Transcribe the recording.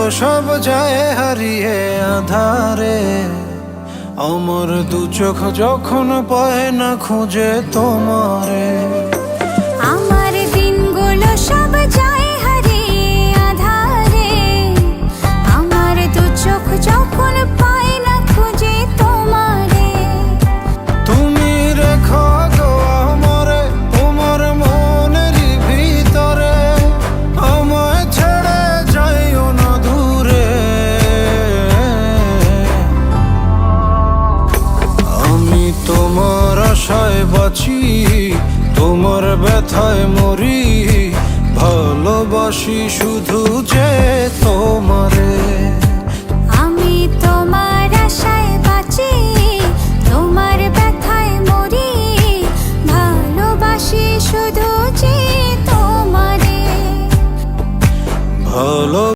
সব যায় হারিয়ে আধারে। আমার দু চোখ যখন পায় না খুঁজে তোমারে। আমার দিনগুলো সব যায় হারিয়ে আঁধারে। আমার দু চোখ যখন পায় না খুঁজে তোমারে। তুমি রেখো গো আমারে তোমার মনের ভিতরে, আমায় ছেড়ে যাইও না দূরে। আমি তোমার আশায় বাঁচি, তোমার ব্যথায় মরি, ভালোবাসি শুধু যে